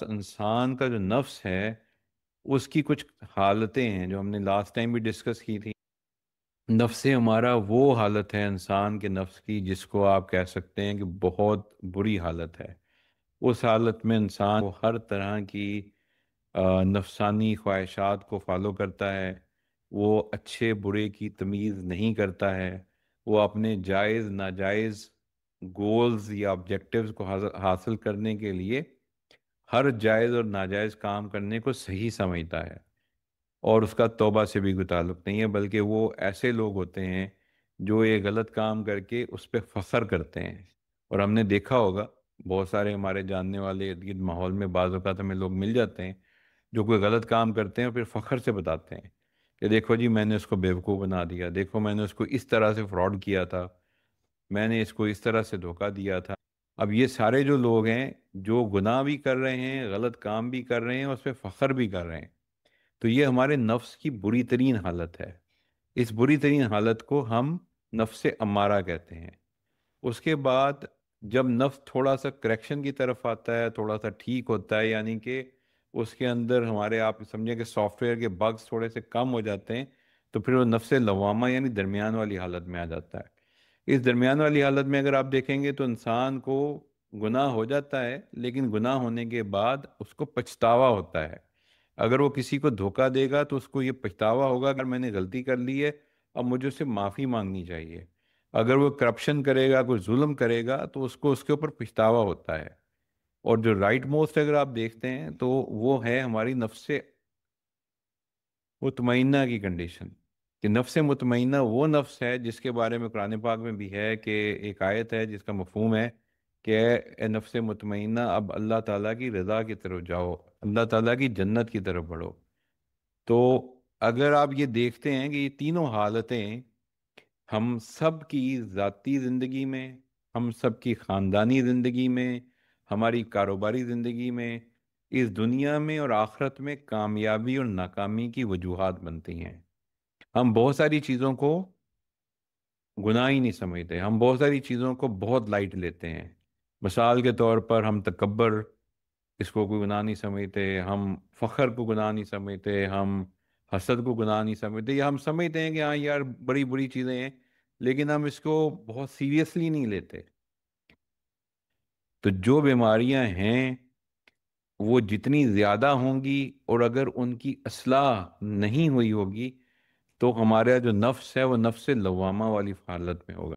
انسان کا جو نفس ہے اس کی کچھ حالتیں ہیں جو ہم نے لاسٹ ٹائم بھی ڈسکس کی تھی۔ نفس ہمارا وہ حالت ہے انسان کے نفس کی جس کو آپ کہہ سکتے ہیں کہ بہت بری حالت ہے۔ اس حالت میں انسان وہ ہر طرح کی نفسانی خواہشات کو فالو کرتا ہے، وہ اچھے برے کی تمیز نہیں کرتا ہے، وہ اپنے جائز ناجائز گولز یا آبجیکٹیوز کو حاصل کرنے کے لیے ہر جائز اور ناجائز کام کرنے کو صحیح سمجھتا ہے، اور اس کا توبہ سے بھی کوئی تعلق نہیں ہے، بلکہ وہ ایسے لوگ ہوتے ہیں جو یہ غلط کام کر کے اس پہ فخر کرتے ہیں۔ اور ہم نے دیکھا ہوگا بہت سارے ہمارے جاننے والے ارد گرد ماحول میں بعض اوقات ہمیں لوگ مل جاتے ہیں جو کوئی غلط کام کرتے ہیں اور پھر فخر سے بتاتے ہیں کہ دیکھو جی میں نے اس کو بیوقوف بنا دیا، دیکھو میں نے اس کو اس طرح سے فراڈ کیا تھا، میں نے اس کو اس طرح سے دھوکہ دیا تھا۔ اب یہ سارے جو لوگ ہیں جو گناہ بھی کر رہے ہیں، غلط کام بھی کر رہے ہیں، اس پہ فخر بھی کر رہے ہیں، تو یہ ہمارے نفس کی بری ترین حالت ہے۔ اس بری ترین حالت کو ہم نفس امارہ کہتے ہیں۔ اس کے بعد جب نفس تھوڑا سا کریکشن کی طرف آتا ہے، تھوڑا سا ٹھیک ہوتا ہے، یعنی کہ اس کے اندر ہمارے آپ سمجھیں کہ سافٹ ویئر کے بگز تھوڑے سے کم ہو جاتے ہیں، تو پھر وہ نفس لوامہ یعنی درمیان والی حالت میں آ جاتا ہے۔ اس درمیان والی حالت میں اگر آپ دیکھیں گے تو انسان کو گناہ ہو جاتا ہے، لیکن گناہ ہونے کے بعد اس کو پچھتاوا ہوتا ہے۔ اگر وہ کسی کو دھوکہ دے گا تو اس کو یہ پچھتاوا ہوگا اگر میں نے غلطی کر لی ہے، اب مجھے اس سے معافی مانگنی چاہیے۔ اگر وہ کرپشن کرے گا، کوئی ظلم کرے گا، تو اس کو اس کے اوپر پچھتاوا ہوتا ہے۔ اور جو رائٹ موسٹ اگر آپ دیکھتے ہیں تو وہ ہے ہماری نفس مطمئنہ کی کنڈیشن، کہ نفس مطمئنہ وہ نفس ہے جس کے بارے میں قرآن پاک میں بھی ہے کہ ایک آیت ہے جس کا مفہوم ہے کہ اے نفس مطمئنہ اب اللہ تعالیٰ کی رضا کی طرف جاؤ، اللہ تعالیٰ کی جنت کی طرف بڑھو۔ تو اگر آپ یہ دیکھتے ہیں کہ یہ تینوں حالتیں ہم سب کی ذاتی زندگی میں، ہم سب کی خاندانی زندگی میں، ہماری کاروباری زندگی میں، اس دنیا میں اور آخرت میں کامیابی اور ناکامی کی وجوہات بنتی ہیں۔ ہم بہت ساری چیزوں کو گناہ ہی نہیں سمجھتے، ہم بہت ساری چیزوں کو بہت لائٹ لیتے ہیں۔ مثال کے طور پر ہم تکبر، اس کو کوئی گناہ نہیں سمجھتے، ہم فخر کو گناہ نہیں سمجھتے، ہم حسد کو گناہ نہیں سمجھتے، یا ہم سمجھتے ہیں کہ ہاں یار بڑی بری چیزیں ہیں، لیکن ہم اس کو بہت سیریسلی نہیں لیتے۔ تو جو بیماریاں ہیں وہ جتنی زیادہ ہوں گی اور اگر ان کی اصلاح نہیں ہوئی ہوگی تو ہمارا جو نفس ہے وہ نفس لوامہ والی حالت میں ہوگا۔